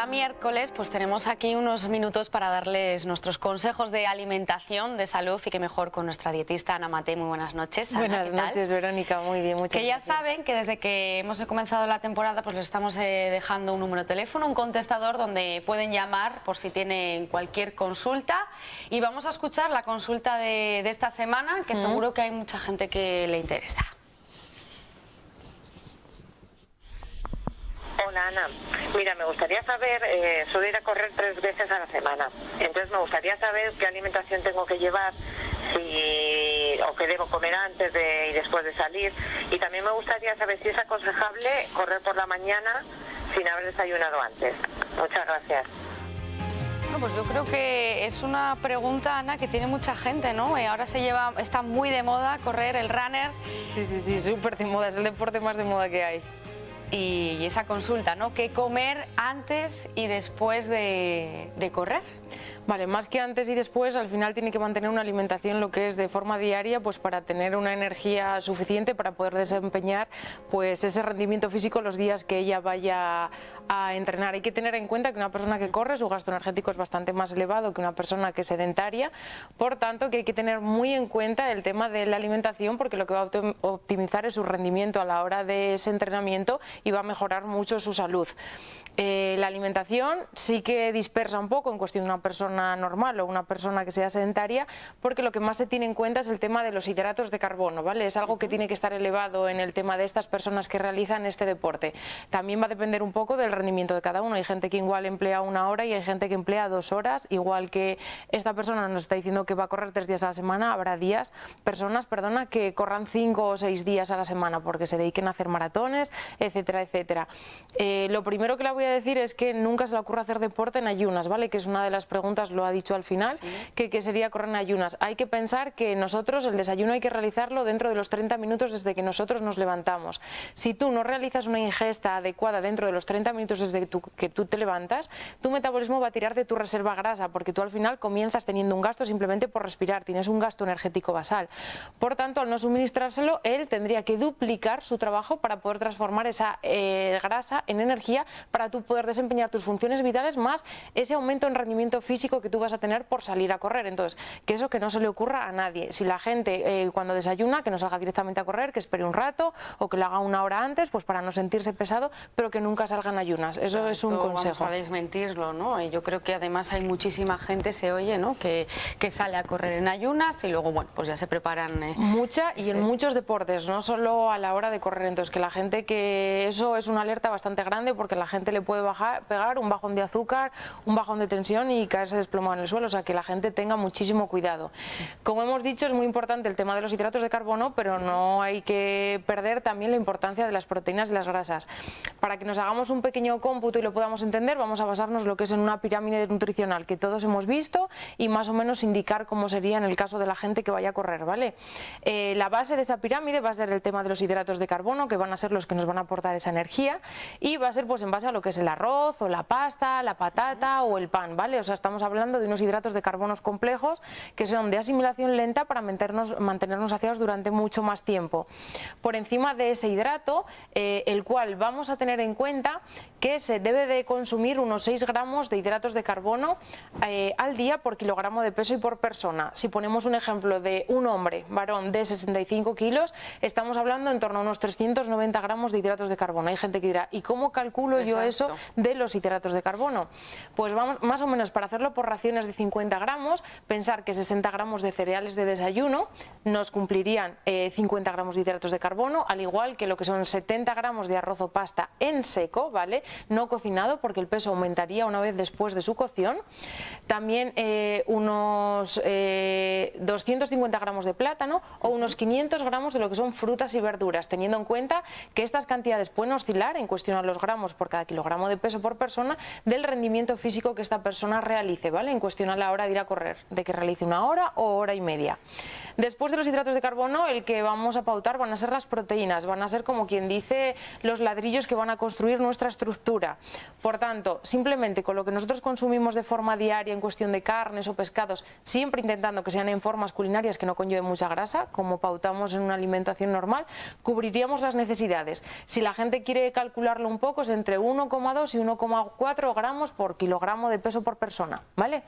miércoles, pues tenemos aquí unos minutos para darles nuestros consejos de alimentación, de salud y que mejor con nuestra dietista Ana Maté. Muy buenas noches, Ana. Buenas noches, Verónica, muy bien, muchas gracias. Que ya saben que desde que hemos comenzado la temporada pues les estamos dejando un número de teléfono, un contestador donde pueden llamar por si tienen cualquier consulta, y vamos a escuchar la consulta de esta semana, que seguro que hay mucha gente que le interesa. Hola Ana, mira, me gustaría saber, suelo ir a correr 3 veces a la semana, entonces me gustaría saber qué alimentación tengo que llevar, o qué debo comer antes y después de salir, y también me gustaría saber si es aconsejable correr por la mañana sin haber desayunado antes. Muchas gracias. Bueno, pues yo creo que es una pregunta, Ana, que tiene mucha gente, ¿no? Ahora está muy de moda correr, el runner. Sí, súper de moda, es el deporte más de moda que hay. Y esa consulta, ¿no? ¿Qué comer antes y después de correr? Vale, más que antes y después, al final tiene que mantener una alimentación lo que es de forma diaria, pues para tener una energía suficiente para poder desempeñar pues ese rendimiento físico los días que ella vaya a entrenar. Hay que tener en cuenta que una persona que corre, su gasto energético es bastante más elevado que una persona que es sedentaria, por tanto que hay que tener muy en cuenta el tema de la alimentación, porque lo que va a optimizar es su rendimiento a la hora de ese entrenamiento y va a mejorar mucho su salud. La alimentación sí que dispersa un poco en cuestión de una persona normal o una persona que sea sedentaria, porque lo que más se tiene en cuenta es el tema de los hidratos de carbono, ¿vale? Es algo que tiene que estar elevado en el tema de estas personas que realizan este deporte. También va a depender un poco del rendimiento de cada uno. Hay gente que igual emplea 1 hora y hay gente que emplea 2 horas, igual que esta persona nos está diciendo que va a correr 3 días a la semana, habrá personas que corran 5 o 6 días a la semana porque se dediquen a hacer maratones, etcétera, etcétera. Lo primero que le voy a decir es que nunca se le ocurra hacer deporte en ayunas, ¿vale? Que es una de las preguntas, lo ha dicho al final, sí, que sería correr en ayunas. Hay que pensar que nosotros el desayuno hay que realizarlo dentro de los 30 minutos desde que nosotros nos levantamos. Si tú no realizas una ingesta adecuada dentro de los 30 minutos desde que tú te levantas, tu metabolismo va a tirar de tu reserva grasa, porque tú al final comienzas teniendo un gasto simplemente por respirar, tienes un gasto energético basal. Por tanto, al no suministrárselo, él tendría que duplicar su trabajo para poder transformar esa grasa en energía para tú poder desempeñar tus funciones vitales, más ese aumento en rendimiento físico que tú vas a tener por salir a correr. Entonces, que eso que no se le ocurra a nadie. Si la gente cuando desayuna, que no salga directamente a correr, que espere un rato o que lo haga 1 hora antes, pues para no sentirse pesado, pero que nunca salga en ayunas. Eso es un consejo. Vamos a desmentirlo, ¿no? Y yo creo que además hay muchísima gente, se oye, ¿no? Que sale a correr en ayunas y luego, bueno, pues ya se preparan. Mucha y en muchos deportes, no solo a la hora de correr. Entonces, que la gente, que eso es una alerta bastante grande, porque la gente le puede pegar un bajón de azúcar, un bajón de tensión y caerse desplomado en el suelo. O sea, que la gente tenga muchísimo cuidado. Como hemos dicho, es muy importante el tema de los hidratos de carbono, pero no hay que perder también la importancia de las proteínas y las grasas. Para que nos hagamos un pequeño cómputo y lo podamos entender, vamos a basarnos lo que es en una pirámide nutricional que todos hemos visto y más o menos indicar cómo sería en el caso de la gente que vaya a correr, ¿vale? La base de esa pirámide va a ser el tema de los hidratos de carbono, que van a ser los que nos van a aportar esa energía, y va a ser pues en base a lo que es el arroz o la pasta, la patata o el pan, ¿vale? O sea, estamos hablando de unos hidratos de carbonos complejos que son de asimilación lenta para mantenernos saciados durante mucho más tiempo. Por encima de ese hidrato, el cual vamos a tener en cuenta que se debe de consumir unos 6 gramos de hidratos de carbono al día por kilogramo de peso y por persona. Si ponemos un ejemplo de un hombre, varón de 65 kilos, estamos hablando en torno a unos 390 gramos de hidratos de carbono. Hay gente que dirá, ¿y cómo calculo yo eso de los hidratos de carbono? Pues vamos más o menos, para hacerlo por raciones de 50 gramos, pensar que 60 gramos de cereales de desayuno nos cumplirían 50 gramos de hidratos de carbono, al igual que lo que son 70 gramos de arroz o pasta en seco, ¿vale? No cocinado, porque el peso aumentaría una vez después de su cocción. También unos 250 gramos de plátano o unos 500 gramos de lo que son frutas y verduras, teniendo en cuenta que estas cantidades pueden oscilar en cuestión a los gramos por cada kilogramo de peso por persona del rendimiento físico que esta persona realice. realice, ¿vale? En cuestión a la hora de ir a correr, de que realice 1 hora o hora y media. Después de los hidratos de carbono, el que vamos a pautar van a ser las proteínas, van a ser, como quien dice, los ladrillos que van a construir nuestra estructura. Por tanto, simplemente con lo que nosotros consumimos de forma diaria en cuestión de carnes o pescados, siempre intentando que sean en formas culinarias que no conlleven mucha grasa, como pautamos en una alimentación normal, cubriríamos las necesidades. Si la gente quiere calcularlo un poco, es entre 1,2 y 1,4 gramos por kilogramo de peso por persona, ¿vale?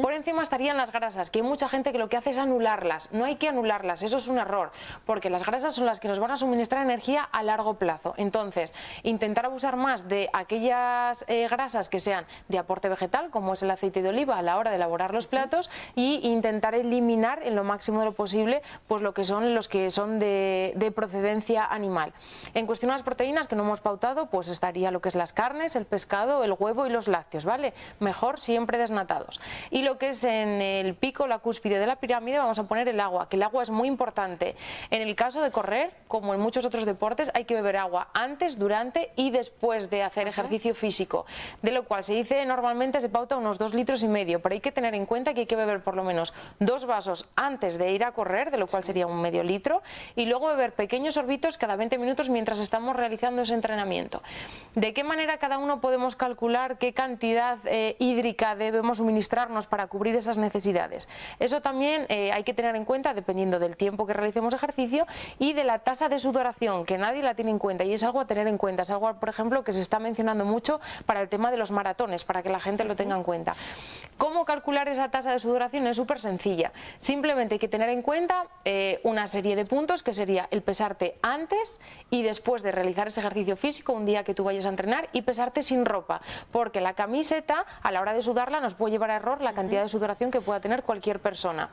Por encima estarían las grasas, que hay mucha gente que lo que hace es anularlas. No hay que anularlas, eso es un error, porque las grasas son las que nos van a suministrar energía a largo plazo. Entonces, intentar abusar más de aquellas grasas que sean de aporte vegetal, como es el aceite de oliva a la hora de elaborar los platos, y intentar eliminar en lo máximo de lo posible pues los que son de procedencia animal. En cuestión a las proteínas que no hemos pautado, pues estaría lo que es las carnes, el pescado, el huevo y los lácteos, ¿vale? Mejor siempre desnatados. Y lo que es en el pico, la cúspide de la pirámide, vamos a poner el agua, que el agua es muy importante. En el caso de correr, como en muchos otros deportes, hay que beber agua antes, durante y después de hacer ejercicio físico, de lo cual se dice normalmente se pauta unos 2,5 litros, pero hay que tener en cuenta que hay que beber por lo menos 2 vasos antes de ir a correr, de lo cual sería un medio litro, y luego beber pequeños sorbitos cada 20 minutos mientras estamos realizando ese entrenamiento. ¿De qué manera cada uno podemos calcular qué cantidad hídrica debemos suministrarnos para cubrir esas necesidades? Eso también hay que tener en cuenta dependiendo del tiempo que realicemos ejercicio y de la tasa de sudoración, que nadie la tiene en cuenta, y es algo a tener en cuenta. Es algo, por ejemplo, que se está mencionando mucho para el tema de los maratones, para que la gente lo tenga en cuenta. ¿Cómo calcular esa tasa de sudoración? Es súper sencilla. Simplemente hay que tener en cuenta una serie de puntos, que sería el pesarte antes y después de realizar ese ejercicio físico, un día que tú vayas a entrenar, y pesarte sin ropa, porque la camiseta, a la hora de sudarla, nos puede llevar a error la cantidad de sudoración que pueda tener cualquier persona.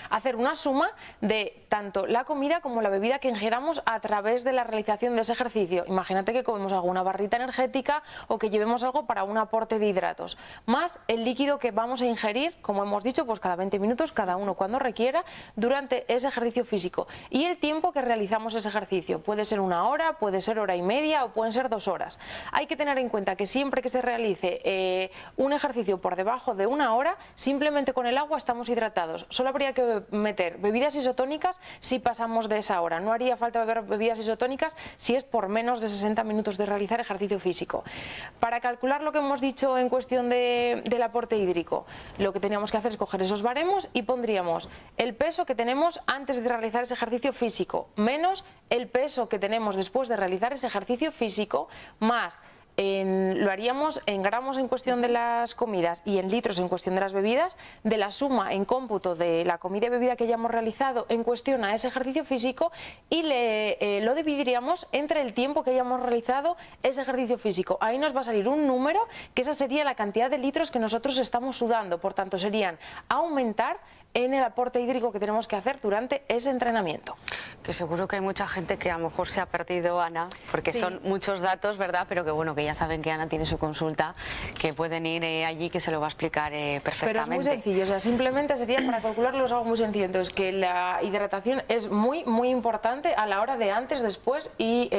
Hacer una suma de tanto la comida como la bebida que ingiramos a través de la realización de ese ejercicio. Imagínate que comemos alguna barrita energética o que llevemos algo para un aporte de hidratos, más el líquido que vamos a ingerir, como hemos dicho, pues cada 20 minutos, cada uno cuando requiera, durante ese ejercicio físico, y el tiempo que realizamos ese ejercicio. Puede ser 1 hora, puede ser hora y media o pueden ser 2 horas. Hay que tener en cuenta que siempre que se realice un ejercicio por debajo de 1 hora, simplemente con el agua estamos hidratados. Solo habría que meter bebidas isotónicas si pasamos de esa hora. No haría falta beber bebidas isotónicas si es por menos de 60 minutos de realizar ejercicio físico. Para calcular lo que hemos dicho en cuestión del aporte hídrico, lo que teníamos que hacer es coger esos baremos y pondríamos el peso que tenemos antes de realizar ese ejercicio físico, menos el peso que tenemos después de realizar ese ejercicio físico, más lo haríamos en gramos en cuestión de las comidas y en litros en cuestión de las bebidas, de la suma en cómputo de la comida y bebida que hayamos realizado en cuestión a ese ejercicio físico, y lo dividiríamos entre el tiempo que hayamos realizado ese ejercicio físico. Ahí nos va a salir un número, que esa sería la cantidad de litros que nosotros estamos sudando. Por tanto, serían aumentar en el aporte hídrico que tenemos que hacer durante ese entrenamiento. Que seguro que hay mucha gente que a lo mejor se ha perdido, Ana, porque sí, son muchos datos, ¿verdad? Pero que bueno, que ya saben que Ana tiene su consulta, que pueden ir allí, que se lo va a explicar perfectamente. Pero es muy sencillo, o sea, simplemente sería, para calcularlo es algo muy sencillo. Entonces, que la hidratación es muy importante a la hora de antes, después y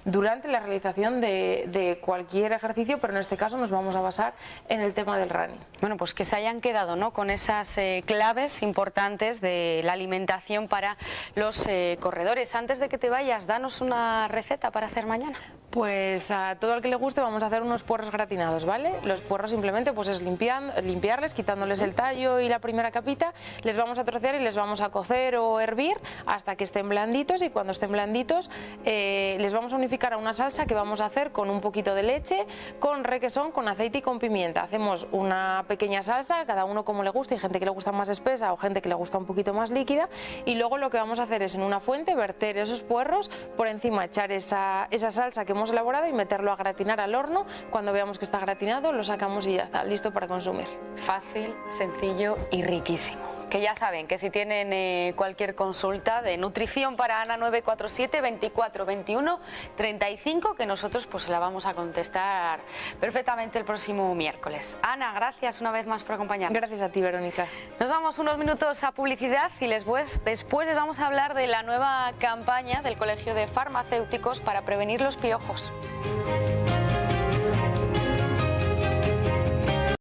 durante la realización de cualquier ejercicio, pero en este caso nos vamos a basar en el tema del running. Bueno, pues que se hayan quedado, ¿no?, con esas claves importantes de la alimentación para los corredores. Antes de que te vayas, danos una receta para hacer mañana. Pues a todo el que le guste vamos a hacer unos puerros gratinados, ¿vale? Los puerros simplemente pues es limpiarles, quitándoles el tallo y la primera capita, les vamos a trocear y les vamos a cocer o hervir hasta que estén blanditos, y cuando estén blanditos les vamos a unificar a una salsa que vamos a hacer con un poquito de leche, con requesón, con aceite y con pimienta. Hacemos una pequeña salsa, cada uno como le gusta, hay gente que le gusta más espesa o gente que le gusta un poquito más líquida, y luego lo que vamos a hacer es en una fuente verter esos puerros, por encima echar esa salsa que hemos elaborado y meterlo a gratinar al horno. Cuando veamos que está gratinado lo sacamos y ya está, listo para consumir. Fácil, sencillo y riquísimo. Que ya saben que si tienen cualquier consulta de nutrición para Ana, 947 24 21 35, que nosotros pues la vamos a contestar perfectamente el próximo miércoles. Ana, gracias una vez más por acompañarnos. Gracias a ti, Verónica. Nos vamos unos minutos a publicidad y después les vamos a hablar de la nueva campaña del Colegio de Farmacéuticos para prevenir los piojos.